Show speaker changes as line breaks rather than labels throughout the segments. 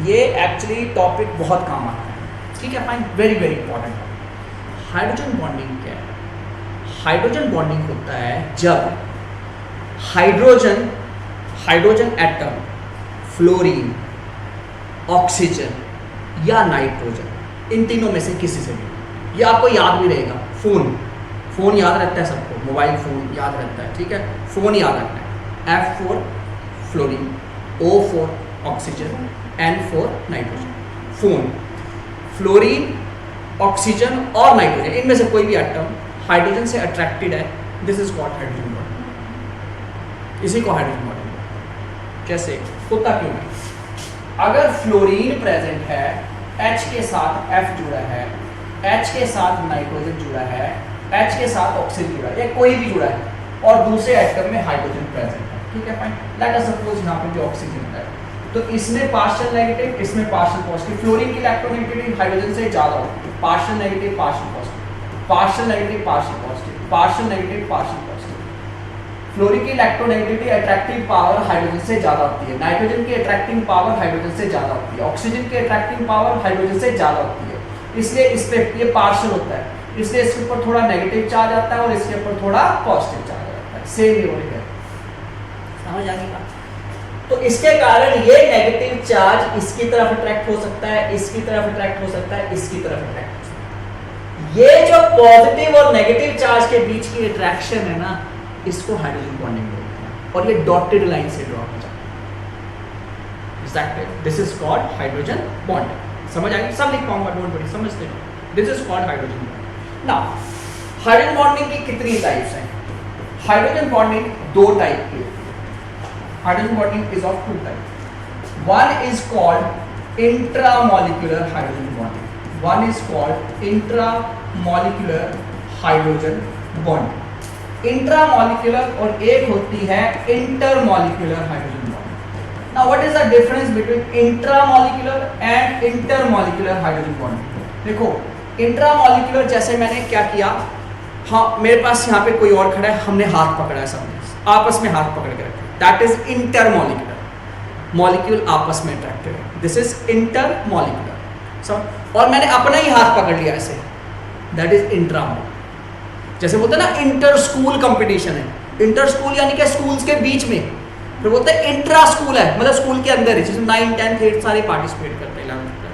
ये actually topic बहुत काम आता है, ठीक है fine, very very important. Hydrogen bonding क्या है? हाइड्रोजन बॉन्डिंग होता है जब हाइड्रोजन एटम, फ्लोरीन, ऑक्सीजन या नाइट्रोजन, इन तीनों में से किसी से भी, ये आपको याद भी रहेगा। फोन याद रहता है सबको, मोबाइल फोन याद रहता है, ठीक है, फोन याद रखना है। F4 fluorine, O4 oxygen, N4 nitrogen. Phone, fluorine, oxygen और नाइट्रोजन, इनमें से कोई भी एटम हाइड्रोजन से अट्रैक्टेड है, this is called hydrogen bonding. इसी को हाइड्रोजन बॉन्डिंग। कैसे होता क्यों है? अगर फ्लोरीन प्रेजेंट है, H के साथ F जुड़ा है, H के साथ नाइट्रोजन जुड़ा है, H के साथ ऑक्सीजन जुड़ा है, या कोई भी जुड़ा है, और दूसरे एटम में हाइड्रोजन प्रेजेंट है, ठीक है फाइन। लेट अस सपोज यहाँ पे भी ऑक्सीजन है, तो इसमें पार्शियल नेगेटिव, इसमें पार्शियल पॉजिटिव। फ्लोरीन की इलेक्ट्रोनेगेटिविटी हाइड्रोजन से ज्यादा होती है, partial negative partial positive, partial negative partial positive, partial negative partial positive. Fluorine की इलेक्ट्रोनेगेटिविटी अट्रैक्टिव पावर हाइड्रोजन से ज्यादा होती है, नाइट्रोजन की अट्रैक्टिंग पावर हाइड्रोजन से ज्यादा होती है, ऑक्सीजन की अट्रैक्टिंग पावर हाइड्रोजन से ज्यादा होती है। इसलिए इस पे ये पार्शियल होता है, इसलिए इसके ऊपर थोड़ा नेगेटिव चार्ज आता है और इसके ऊपर थोड़ा पॉजिटिव चार्ज आता है। सेम ये है, समझ आ गई बात? तो इसके कारण ये नेगेटिव चार्ज इसकी तरफ अट्रैक्ट हो सकता है, इसकी तरफ अट्रैक्ट हो सकता है, इसकी तरफ अट्रैक्ट हो सकता है। ये जो पॉजिटिव और नेगेटिव चार्ज के बीच की अट्रैक्शन है ना, इसको हाइड्रोजन बॉन्डिंग बोलते हैं, और ये डॉटेड लाइन से ड्रॉ हो जाता है। Exactly, this is called hydrogen bonding. समझ आ गई? सब लिख पाऊंगा, डोंट वरी, समझते हो? This is called hydrogen bonding. Now hydrogen bonding की कितनी टाइप्स हैं? हाइड्रोजन बॉन्डिंग दो टाइप की होती है। Hydrogen bonding is of two type. One is called intramolecular hydrogen bonding, one is called intramolecular hydrogen bonding. Intramolecular और एक होती है intermolecular hydrogen bonding. Now what is the difference between intramolecular and intermolecular hydrogen bonding? देखो, intramolecular जैसे मैंने क्या किया, हाँ मेरे पास यहाँ पे कोई और खड़ा है, हमने हाथ पकड़ा है, सबने आपस में हाथ पकड़ के रखा, दैट इज इंटरमॉलिक्यूलर। मॉलिक्यूल आपस में अट्रैक्टेड है, दिस इज इंटरमॉलिक्यूलर। और मैंने अपना ही हाथ पकड़ लिया ऐसे, दैट इज इंट्रामॉलिक्यूलर। जैसे बोलते हैं ना इंटर स्कूल कंपटीशन है, इंटर स्कूल यानी कि स्कूल्स के बीच में, फिर बोलते हैं इंट्रा स्कूल है, मतलब स्कूल के अंदर ही, जिसमें 9, 10, 8 सारे पार्टिसिपेट करते हैं, 11th,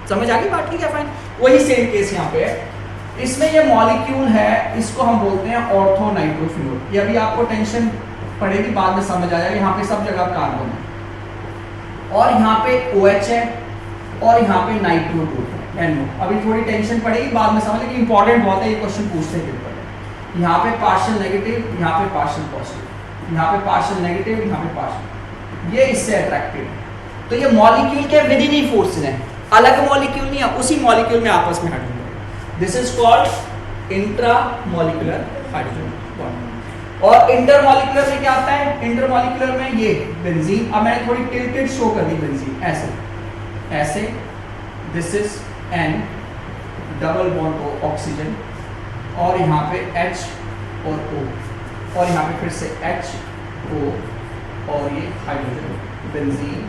समझ आ गई बात? ठीक है फाइन। वही सेम केस यहाँ पे है। इसमें ये मॉलिक्यूल है, इसको हम बोलते हैं ऑर्थो नाइट्रोफिनोल। ये अभी आपको टेंशन पड़ेगी, बाद में समझ आ जाएगा। यहाँ पे सब जगह कार्बन है, और यहाँ पे OH है, और यहाँ पे नाइट्रो ग्रुप है, NO। अभी थोड़ी टेंशन पड़ेगी, बाद में समझ, लेकिन इंपॉर्टेंट बहुत है, ये क्वेश्चन पूछते हैं पेपर में। यहाँ पे पार्शियल नेगेटिव, यहाँ पे पार्शियल पॉजिटिव, यहाँ पे पार्शियल नेगेटिव, यहाँ पे पार्शियल, ये इससे अट्रैक्टेड है। तो ये मॉलिक्यूल के विद इन ही फोर्सेस हैं, अलग मॉलिक्यूल नहीं है, उसी मॉलिक्यूल में आपस में hydrogen bond. This is called intramolecular hydrogen bond. और इंटरमॉलिक्यूलर में क्या आता है? इंटरमॉलिक्यूलर में ये बेंजीन, अब मैंने थोड़ी टिल्टेड शो कर दी बेंजीन, ऐसे ऐसे, this is N double bond O oxygen, और यहाँ पे H और O, और यहाँ पे फिर से H O, और ये हाइड्रोजन बेंजीन,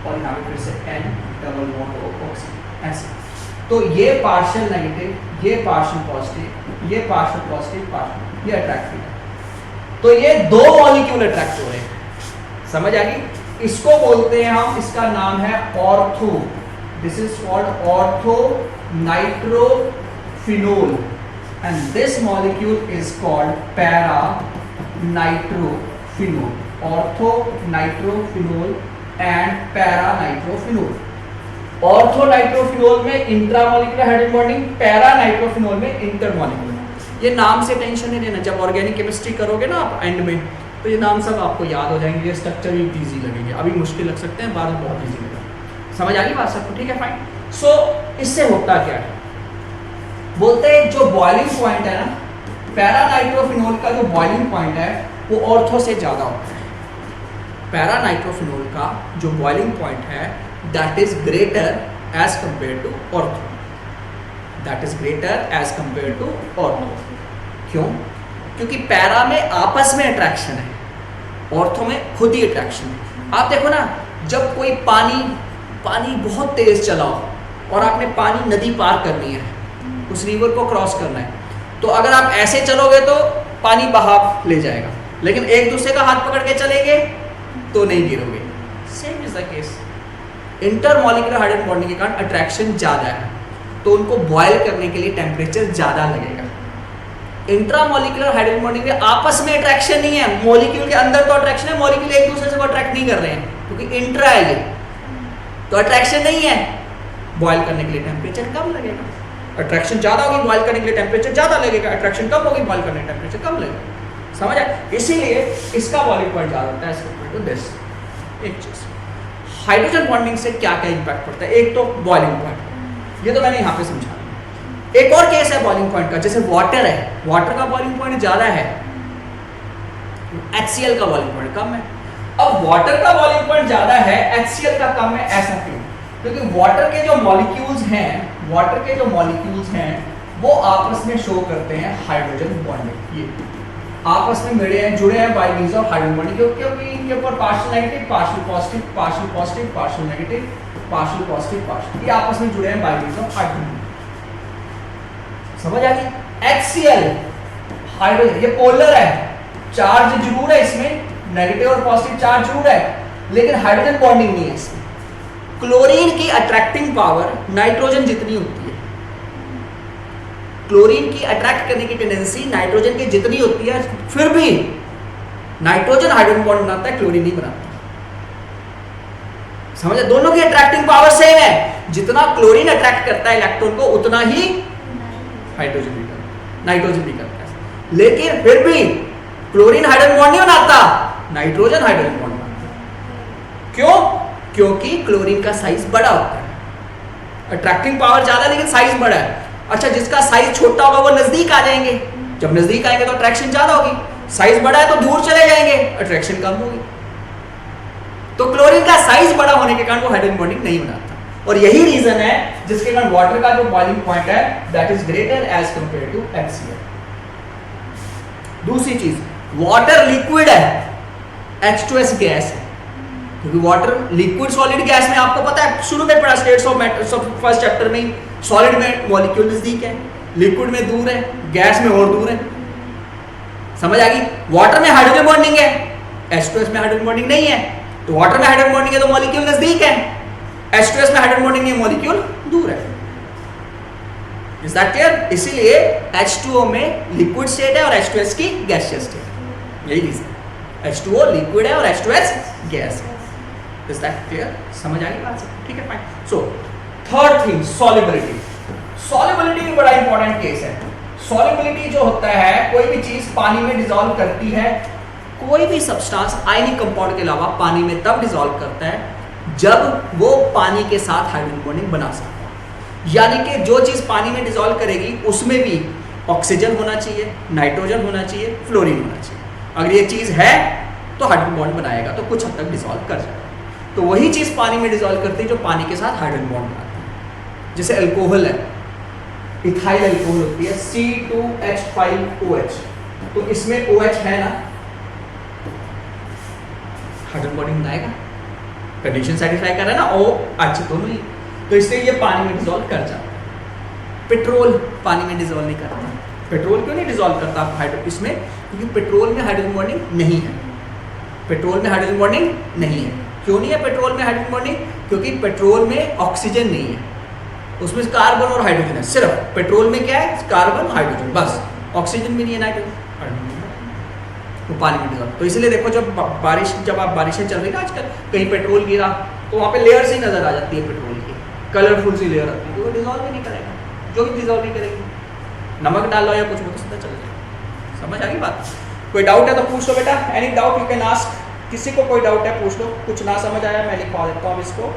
और यहाँ पे फिर से N double bond O oxygen, ऐसे। तो ये पार्शियल नेगेटिव, ये पार्शियल पॉजिटिव, ये पार्शियल पॉजिटिव, पार्शियल, ये अट्रैक्टिव है। तो ये दो मॉलिक्यूल अट्रैक्ट हो रहे हैं, समझ आ गई? इसको बोलते हैं हम, इसका नाम है ortho, this is called ortho nitrophenol, and this molecule is called para nitrophenol. Ortho nitrophenol and para nitrophenol. Ortho nitrophenol में intramolecular hydrogen bonding, para nitrophenol में इंटरमॉलिक्यूलर। ये नाम से टेंशन नहीं लेना, जब ऑर्गेनिक केमिस्ट्री करोगे ना आप एंड में, तो ये नाम सब आपको याद हो जाएंगे, ये स्ट्रक्चर भी इजी लगेंगे, अभी मुश्किल लग सकते हैं, बाद में बहुत इजी लगेगा। समझ आ गई बात सबको? ठीक है फाइन। सो इससे होता क्या है, बोलते हैं जो बॉइलिंग पॉइंट है ना, पैरा नाइट्रोफिनोल का जो बॉइलिंग पॉइंट है वो ऑर्थो से ज्यादा होता है। पैरा नाइट्रोफिनोल का जो बॉइलिंग पॉइंट है that is greater as compare to ortho, that is greater as compare to ortho. क्यों? क्योंकि पैरा में आपस में अट्रैक्शन है, ऑर्थो में खुद ही अट्रैक्शन है। आप देखो ना, जब कोई पानी पानी बहुत तेज चलाओ और आपने पानी नदी पार करनी है, उस रिवर को क्रॉस करना है, तो अगर आप ऐसे चलोगे तो पानी बहाव ले जाएगा, लेकिन एक दूसरे का हाथ पकड़ के चलेंगे तो नहीं गिरोगे। Same is the case, intermolecular hydrogen bonding के कारण अट्रैक्शन ज़्यादा है, तो उनको बॉयल करने के लिए टेम्परेचर ज़्यादा लगेगा। इंट्रामॉलिक्यूलर हाइड्रोजन बॉन्डिंग में आपस में अट्रैक्शन नहीं है, मॉलिक्यूल के अंदर तो अट्रैक्शन है, मॉलिक्यूल एक दूसरे से को अट्रैक्ट नहीं कर रहे हैं क्योंकि इंट्रा है ये, तो अट्रैक्शन नहीं है। बॉयल करने के लिए टेम्परेचर कम लगेगा, अट्रैक्शन ज़्यादा होगी, बॉयल करने के लिए टेम्परेचर ज़्यादा लगेगा, अट्रैक्शन कम होगी, बॉयल करने के टेम्परेचर कम लगेगा। समझ आए? इसीलिए इसका बॉइलिंग पॉइंट ज़्यादा होता है एज कम्पेयर टू दिस। एक चीज़, हाइड्रोजन बॉन्डिंग से क्या क्या इंपैक्ट पड़ता है, एक तो बॉइलिंग पॉइंट, ये तो मैंने यहाँ पे समझा। एक और केस है बॉइलिंग पॉइंट का, जैसे वाटर है, वाटर का बॉइलिंग पॉइंट ज्यादा है, HCl का बॉइलिंग पॉइंट कम है। अब वाटर का बॉइलिंग पॉइंट ज्यादा है, HCl का कम है, ऐसा क्यों? क्योंकि वाटर के जो मॉलिक्यूल्स हैं वो आपस में शो करते हैं हाइड्रोजन बॉन्डिंग, ये आपस में जुड़े हैं by means of hydrogen bonding, क्योंकि इनके ऊपर partial negative, partial positive, partial positive, partial negative, partial positive, partial, ये आपस में जुड़े हैं बाय मींस ऑफ हाइड्रोजन। समझ आ गई? HCl हाइड्रोजन, ये पोलर है, चार्ज जरूर है इसमें, नेगेटिव और पॉजिटिव चार्ज जरूर है, लेकिन हाइड्रोजन बॉन्डिंग नहीं है इसमें। क्लोरीन की अट्रैक्टिंग पावर नाइट्रोजन जितनी होती है, क्लोरीन की अट्रैक्ट करने की टेंडेंसी नाइट्रोजन की जितनी होती है, फिर भी नाइट्रोजन हाइड्रोजन बॉन्ड बनाता है, क्लोरीन नहीं बनाता। समझे? दोनों की अट्रैक्टिंग पावर सेम है, जितना क्लोरीन अट्रैक्ट करता है इलेक्ट्रॉन को उतना ही हाइड्रोजन भी करता है, नाइट्रोजन भी करता है, लेकिन फिर भी क्लोरीन हाइड्रोजन बॉन्ड नहीं बनाता, नाइट्रोजन हाइड्रोजन बॉन्ड बनाता है। क्यों? क्योंकि क्लोरीन का साइज बड़ा होता है, अट्रैक्टिंग पावर ज्यादा लेकिन साइज बड़ा है। अच्छा, जिसका साइज छोटा होगा वो नजदीक आ जाएंगे, जब नजदीक आएंगे तो अट्रैक्शन ज्यादा होगी, साइज बड़ा है तो दूर चले जाएंगे, अट्रैक्शन कम होगी। तो क्लोरीन का साइज बड़ा होने के कारण वो हाइड्रोजन बॉन्डिंग नहीं बनाता, और यही रीजन है जिसके कारण वाटर का जो बॉइलिंग पॉइंट है that is greater as compare to HCl। दूसरी चीज, वाटर लिक्विड है, H2S गैस है, क्योंकि वाटर लिक्विड सॉलिड गैस में आपको पता है, शुरू में पढ़ा states of matter first chapter में, सॉलिड में मॉलिक्यूल नजदीक है, लिक्विड में दूर है, गैस में और दूर है। समझ आ गई? वाटर में हाइड्रोजन बॉन्डिंग है, H2S में हाइड्रोजन बॉन्डिंग नहीं है, तो वाटर में हाइड्रोजन बॉन्डिंग है तो मॉलिक्यूल नजदीक है, H2S में हाइड्रोजन बॉन्डिंग नहीं है, मॉलिक्यूल दूर है। Is that clear? इसीलिए H2O में लिक्विड स्टेट है और H2S की गैसियस स्टेट है, यही रीजन। H2O लिक्विड है और H2S गैस है। Is that clear? समझ आ गई बात? ठीक है, fine. So third thing, solubility. Solubility भी बड़ा इंपॉर्टेंट केस है। सॉल्युबिलिटी जो होता है, कोई भी चीज पानी में डिसॉल्व करती है, कोई भी सब्सटेंस आयनिक कंपाउंड के अलावा पानी में तब डिसॉल्व करता है जब वो पानी के साथ हाइड्रोजन बॉन्डिंग बना सकता है। यानी कि जो चीज पानी में डिसॉल्व करेगी उसमें भी ऑक्सीजन होना चाहिए, नाइट्रोजन होना चाहिए, फ्लोरीन होना चाहिए। अगर ये चीज है तो हाइड्रोजन बॉन्ड बनाएगा, तो कुछ हद तक डिसॉल्व कर जाएगा। तो वही चीज पानी में डिसॉल्व करती है जो पानी के साथ हाइड्रोजन बॉन्ड बनाती है। जैसे अल्कोहल है, इथाइल अल्कोहल होती है C2H5OH, तो इसमें OH है ना, हाइड्रोजन बॉन्डिंग बनाएगा, कंडीशन सेटिस्फाई कर रहा है ना, OH दोनों ही, तो इसलिए ये पानी में डिसॉल्व कर जाता है। पेट्रोल पानी में डिसॉल्व नहीं करता। पेट्रोल क्यों नहीं डिसॉल्व करता हाइड्रो इसमें? क्योंकि पेट्रोल में हाइड्रोजन बॉन्डिंग नहीं है, पेट्रोल में हाइड्रोजन बॉन्डिंग नहीं है। क्यों नहीं है पेट्रोल में हाइड्रोजन बॉन्डिंग? क्योंकि पेट्रोल में ऑक्सीजन नहीं है, उसमें कार्बन और हाइड्रोजन है। सिर्फ पेट्रोल में क्या है? कार्बन हाइड्रोजन, बस, ऑक्सीजन भी नहीं है, नाइट्रोजन, वो पानी में डिसॉल्व। तो इसलिए देखो जब आप बारिशें चल रही ना आजकल, कहीं पेट्रोल गिरा तो वहाँ पे लेयर्स ही नजर आ जाती है पेट्रोल की, कलरफुल सी लेयर आती है, तो वो डिसॉल्व ही नहीं करेगा, जो भी डिसॉल्व नहीं करेगी। नमक डाल लो या कुछ तो सीधा चल जाएगा। समझ आ गई बात? कोई डाउट है तो पूछ लो बेटा, any doubt you can ask. किसी को कोई डाउट है पूछ लो, कुछ ना समझ आया मैं लिखवा देता हूँ इसको।